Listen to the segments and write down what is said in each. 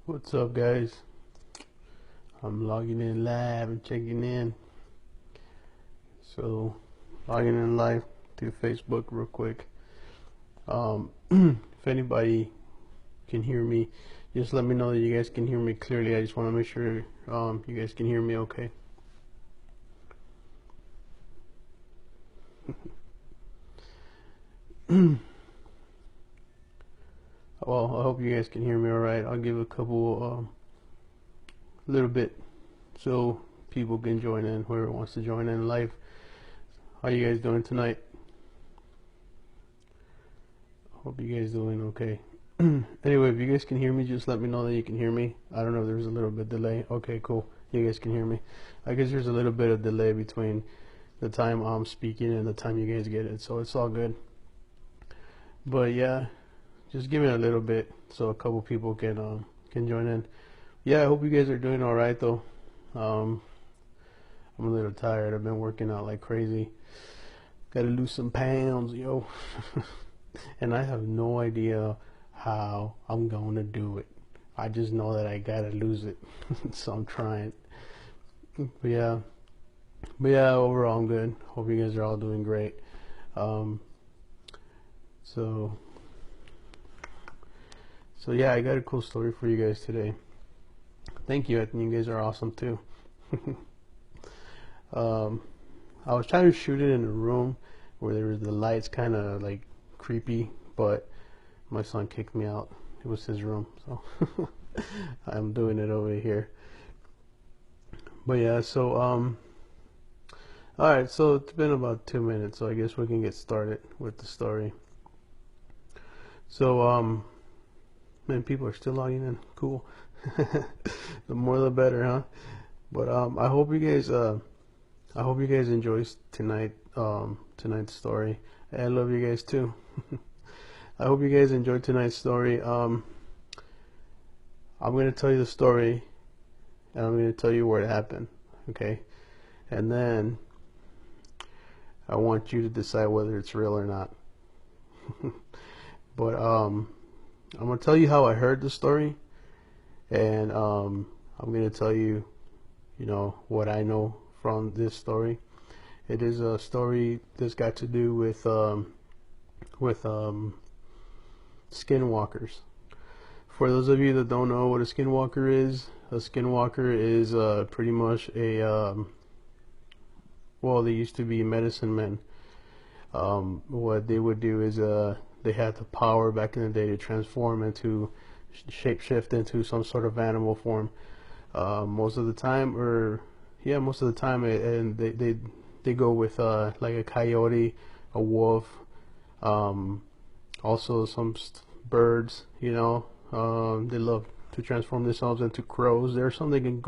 What's up, guys? I'm logging in live and checking in. So, logging in live to Facebook real quick. If anybody can hear me, just let me know that you guys can hear me clearly. I just want to make sure you guys can hear me okay. Well, I hope you guys can hear me alright. I'll give a couple, little bit so people can join in, whoever wants to join in live. How you guys doing tonight? Hope you guys doing okay. Anyway, if you guys can hear me, just let me know that you can hear me. I don't know if there's a little bit delay. Okay, cool. You guys can hear me. I guess there's a little bit of delay between the time I'm speaking and the time you guys get it, so it's all good. But yeah, just give it a little bit so a couple people can join in. Yeah, I hope you guys are doing all right though. I'm a little tired. I've been working out like crazy. Gotta lose some pounds, yo. And I have no idea how I'm going to do it. I just know that I gotta lose it. So I'm trying. But yeah, overall I'm good. Hope you guys are all doing great. So yeah, I got a cool story for you guys today. Thank you. I think you guys are awesome too. I was trying to shoot it in a room where there was the lights kind of like creepy, but my son kicked me out. It was his room, so I'm doing it over here. But yeah, so alright, so it's been about 2 minutes, so I guess we can get started with the story. So man, people are still logging in. Cool. The more the better, huh? But I hope you guys enjoy tonight's story. I love you guys too. I hope you guys enjoyed tonight's story. I'm gonna tell you the story, and I'm gonna tell you where it happened. Okay, and then I want you to decide whether it's real or not. But I'm gonna tell you how I heard the story, and I'm gonna tell you, what I know from this story. It is a story that's got to do with skinwalkers. For those of you that don't know what a skinwalker is pretty much a well, they used to be medicine men. What they would do is they had the power back in the day to transform into shapeshift into some sort of animal form. Most of the time, and they go with like a coyote, a wolf, also some birds. They love to transform themselves into crows. There's some they can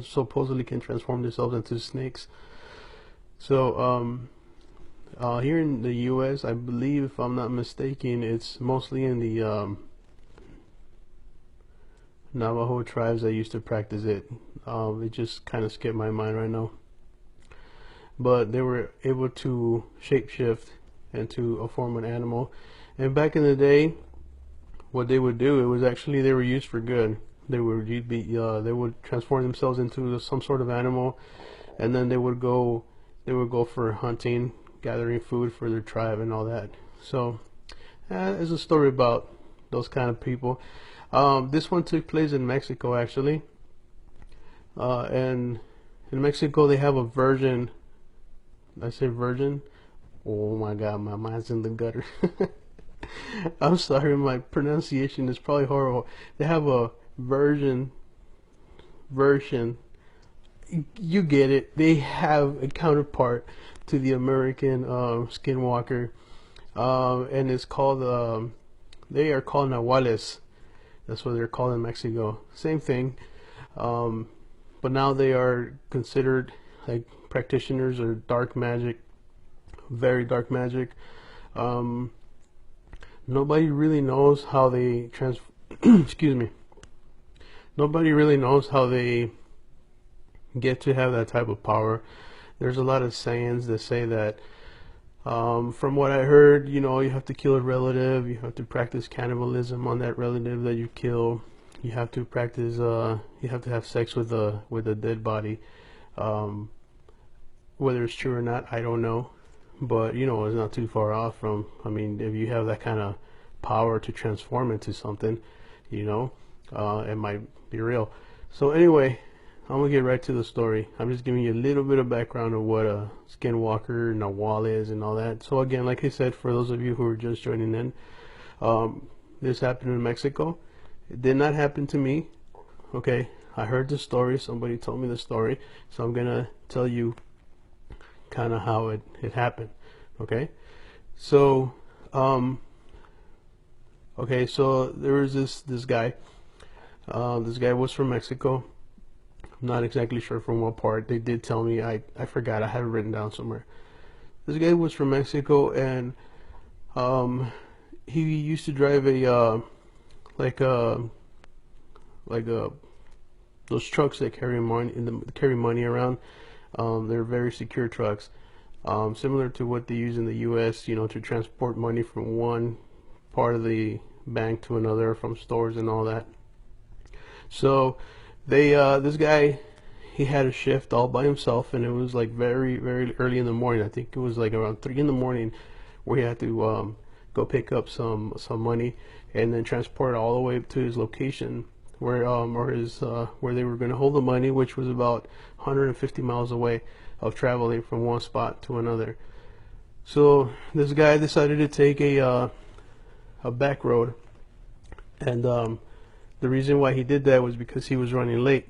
supposedly can transform themselves into snakes. So here in the U.S., I believe, if I'm not mistaken, it's mostly in the Navajo tribes that used to practice it. It just kind of skipped my mind right now. But they were able to shapeshift into a form of an animal. And back in the day, what they would do, they were used for good. They would transform themselves into some sort of animal, and then they would go for hunting, gathering food for their tribe and all that. So it's a story about those kind of people. This one took place in Mexico, actually, and in Mexico they have a version. I say virgin. Oh my God, my mind's in the gutter. I'm sorry, my pronunciation is probably horrible. They have a version. You get it. They have a counterpart to the American Skinwalker, and it's called. They are called Nahuales. That's what they're called in Mexico. Same thing, but now they are considered like practitioners or dark magic, very dark magic. Nobody really knows how they excuse me. Nobody really knows how they get to have that type of power. There's a lot of sayings that say that, from what I heard, you have to kill a relative, you have to practice cannibalism on that relative that you kill, You have to practice. You have to have sex with a dead body. Um, whether it's true or not, I don't know. But you know, it's not too far off from. I mean, if you have that kind of power to transform into something, you know, it might be real. So anyway, I'm gonna get right to the story. I'm just giving you a little bit of background of what a Skinwalker and a wall is and all that. So again, like I said, for those of you who are just joining in, this happened in Mexico. It did not happen to me. Okay, I heard the story. Somebody told me the story, so I'm gonna tell you kind of how it happened. Okay, so okay, so there was this guy. This guy was from Mexico. I'm not exactly sure from what part. They did tell me. I forgot. I had it written down somewhere. This guy was from Mexico, and he used to drive a like a like a those trucks that carry money around. They're very secure trucks, similar to what they use in the U.S. You know, to transport money from one part of the bank to another, from stores and all that. So they this guy, he had a shift all by himself, and it was like very early in the morning. I think it was like around 3 in the morning, where he had to go pick up some money and then transport it all the way to his location where where they were going to hold the money, which was about 150 miles away of traveling from one spot to another. So this guy decided to take a back road, and the reason why he did that was because he was running late.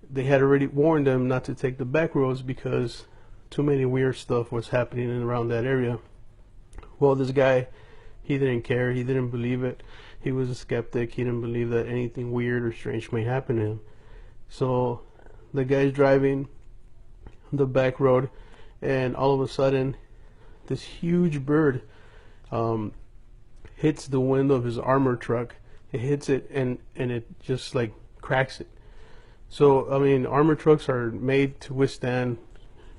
They had already warned him not to take the back roads because too many weird stuff was happening around that area. Well, this guy, he didn't care. He didn't believe it. He was a skeptic. He didn't believe that anything weird or strange may happen to him. So the guy's driving the back road, and all of a sudden, this huge bird hits the window of his armored truck. It hits it, and it just like cracks it. So I mean, armored trucks are made to withstand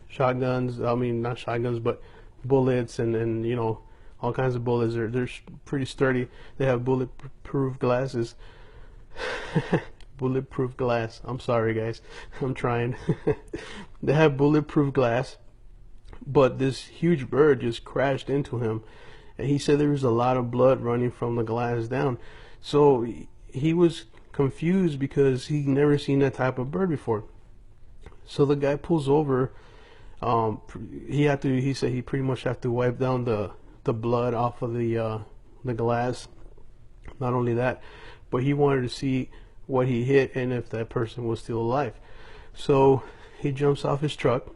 shotguns. I mean, not shotguns, but bullets and you know, all kinds of bullets. They're pretty sturdy. They have bulletproof glasses. Bulletproof glass. I'm sorry, guys. I'm trying. They have bulletproof glass, but this huge bird just crashed into him, and he said there was a lot of blood running from the glass down. So he was confused because he'd never seen that type of bird before. So the guy pulls over. He said he pretty much had to wipe down the blood off of the glass. Not only that, but he wanted to see what he hit and if that person was still alive. So he jumps off his truck,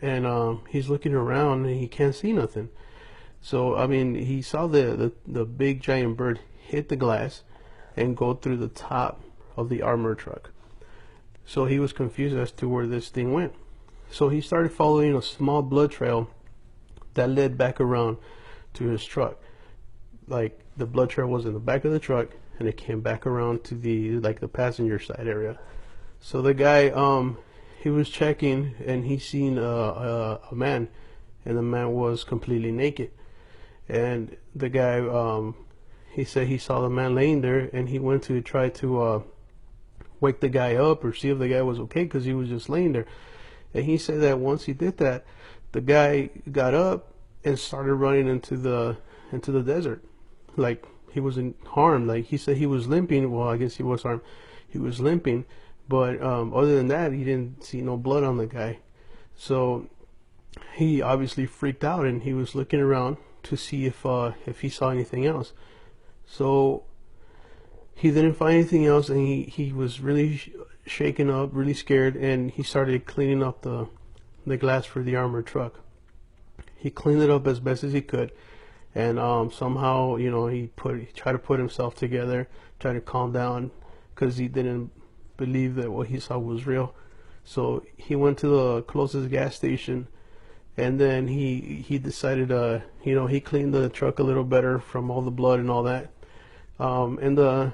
and he's looking around and he can't see nothing. So I mean, he saw the big giant bird hit the glass and go through the top of the armored truck. So he was confused as to where this thing went. So he started following a small blood trail that led back around to his truck. Like, the blood trail was in the back of the truck, and it came back around to the passenger side area. So the guy, he was checking, and he seen a man, and the man was completely naked. And the guy, he said he saw the man laying there, and he went to try to wake the guy up or see if the guy was okay, because he was just laying there. And he said that once he did that, the guy got up and started running into the desert, like he wasn't harmed. Like, he said he was limping. Well, I guess he was harmed. He was limping, but other than that, he didn't see no blood on the guy. So he obviously freaked out, and he was looking around to see if he saw anything else. So he didn't find anything else, and he was really shaken up, really scared, and he started cleaning up the glass for the armored truck. He cleaned it up as best as he could, and somehow, you know, he tried to put himself together, tried to calm down, because he didn't believe that what he saw was real. So he went to the closest gas station, and then he decided, you know, he cleaned the truck a little better from all the blood and all that, and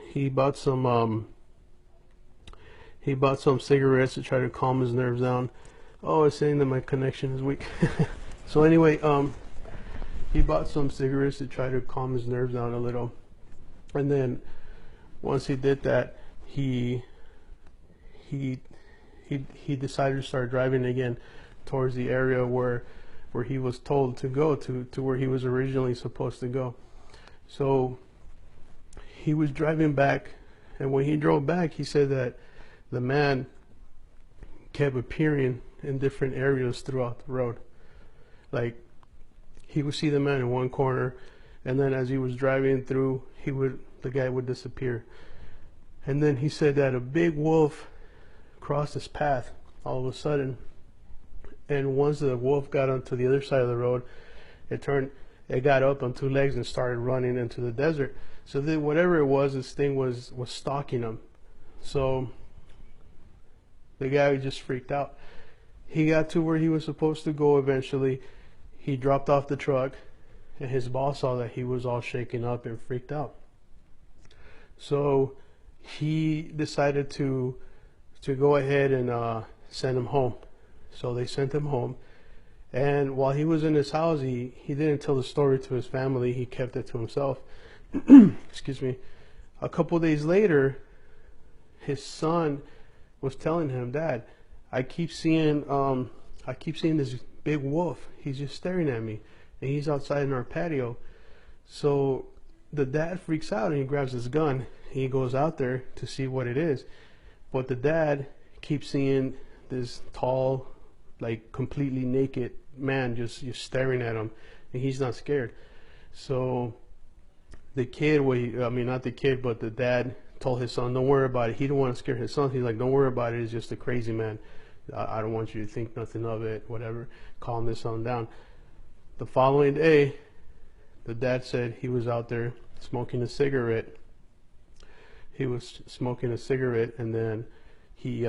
he bought some cigarettes to try to calm his nerves down. Oh, it's saying that my connection is weak. So anyway, he bought some cigarettes to try to calm his nerves down a little, and then once he did that, he he he decided to start driving again towards the area where he was told to go to where he was originally supposed to go. So he was driving back, and when he drove back, he said that the man kept appearing in different areas throughout the road. Like, he would see the man in one corner, and then as he was driving through, the guy would disappear. And then he said that a big wolf crossed his path all of a sudden, and once the wolf got onto the other side of the road, it got up on two legs and started running into the desert. So then whatever it was, this thing was stalking him. So the guy just freaked out. He got to where he was supposed to go eventually. He dropped off the truck, and his boss saw that he was all shaken up and freaked out. So he decided to go ahead and send him home. So they sent him home, and while he was in his house, he didn't tell the story to his family. He kept it to himself. Excuse me. A couple days later, his son was telling him, "Dad, I keep seeing this big wolf. He's just staring at me, and he's outside in our patio." So the dad freaks out and he grabs his gun. He goes out there to see what it is, but the dad keeps seeing this tall, like completely naked man just staring at him, and he's not scared. So the kid, not the kid, but the dad told his son, "Don't worry about it." He didn't want to scare his son. He's like, "Don't worry about it. It's just a crazy man. I don't want you to think nothing of it, whatever." Calm his son down. The following day, the dad said he was out there smoking a cigarette. He was smoking a cigarette, and then he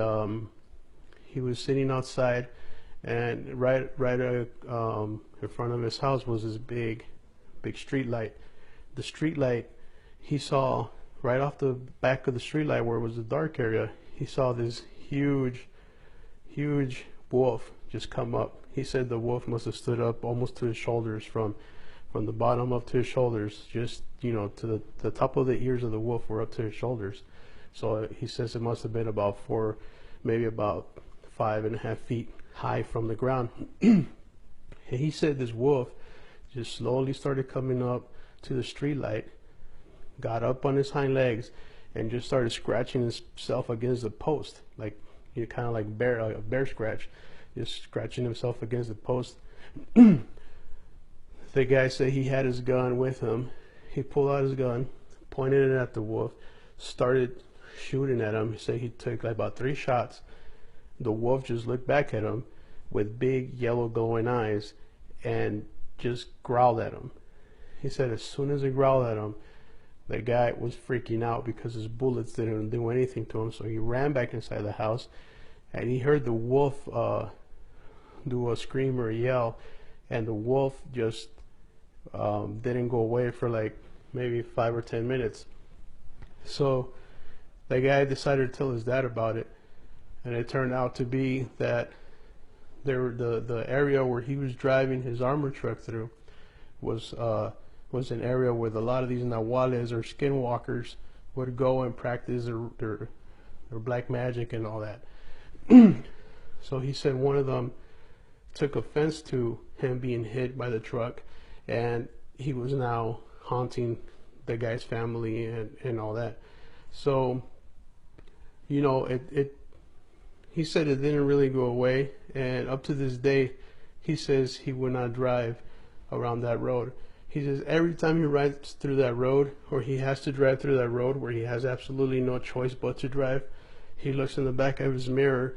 was sitting outside, and right in front of his house was this big street light. The street light, he saw right off the back of the street light where it was a dark area, he saw this huge wolf just come up. He said the wolf must have stood up almost to his shoulders, from the bottom up to his shoulders, just to the top of the ears of the wolf were up to his shoulders. So he says it must have been about maybe about 5.5 feet high from the ground. And he said this wolf just slowly started coming up to the street light, got up on his hind legs, and just started scratching himself against the post, like kind of like a bear scratch, just scratching himself against the post. The guy said he had his gun with him. He pulled out his gun, pointed it at the wolf, started shooting at him. He said he took like about 3 shots. The wolf just looked back at him with big yellow glowing eyes and just growled at him. He said as soon as he growled at him, the guy was freaking out because his bullets didn't do anything to him. So he ran back inside the house, and he heard the wolf do a scream or a yell, and the wolf just didn't go away for like maybe 5 or 10 minutes. So the guy decided to tell his dad about it, and it turned out to be that the area where he was driving his armor truck through was an area where a lot of these nahuales or skinwalkers would go and practice their black magic and all that. So he said one of them took offense to him being hit by the truck, and he was now haunting the guy's family and all that. So he said it didn't really go away, and up to this day he says he would not drive around that road. He says every time he rides through that road, or he has to drive through that road where he has absolutely no choice but to drive, he looks in the back of his mirror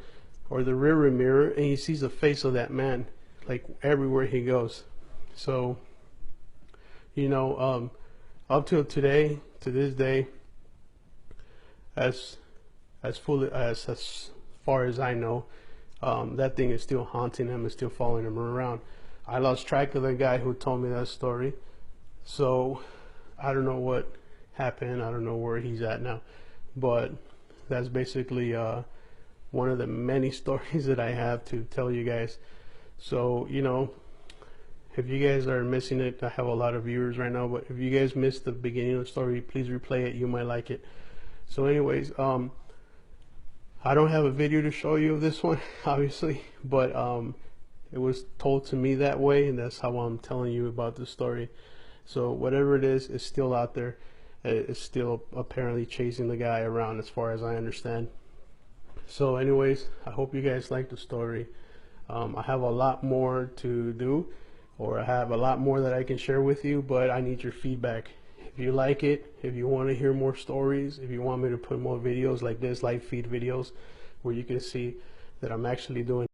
or the rear mirror, and he sees the face of that man like everywhere he goes. So up till today, to this day, as far as I know, that thing is still haunting him, is still following him around. I lost track of the guy who told me that story, so I don't know what happened. I don't know where he's at now, but that's basically one of the many stories that I have to tell you guys. So if you guys are missing it, I have a lot of viewers right now, but if you guys missed the beginning of the story, please replay it. You might like it. So anyways, I don't have a video to show you of this one, obviously, but it was told to me that way, and that's how I'm telling you about the story. So whatever it is, it's still out there. It's still apparently chasing the guy around, as far as I understand. So anyways, I hope you guys like the story. I have a lot more to do, or I have a lot more that I can share with you, but I need your feedback. If you like it, if you want to hear more stories, if you want me to put more videos like this, live feed videos, where you can see that I'm actually doing